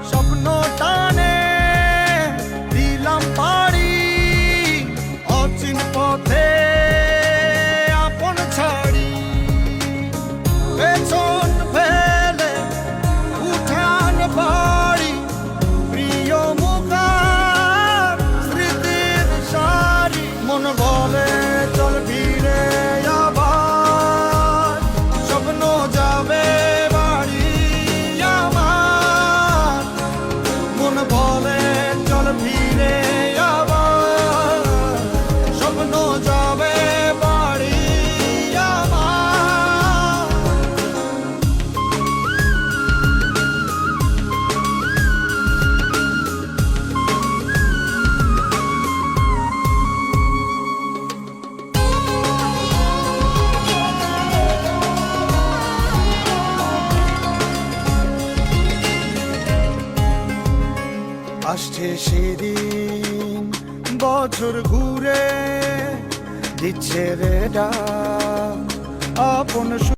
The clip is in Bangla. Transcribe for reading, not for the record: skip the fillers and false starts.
স্বপ্ন টানে দিলাম পাড়ি অচিন পথে আপন ছাড়ি পেছন ফেলে উঠান বাড়ি প্রিয় মুখার স্মৃতির সারি মন বলে চল ফিরে আবার স্বপ্ন যাবে বাড়ি আমার মন বলে চল ফিরে আবার স্বপ্ন যাবে বাড়ি আমার আসছে সেদিন বছর ঘুরে দিচ্ছে রে ডাক আপন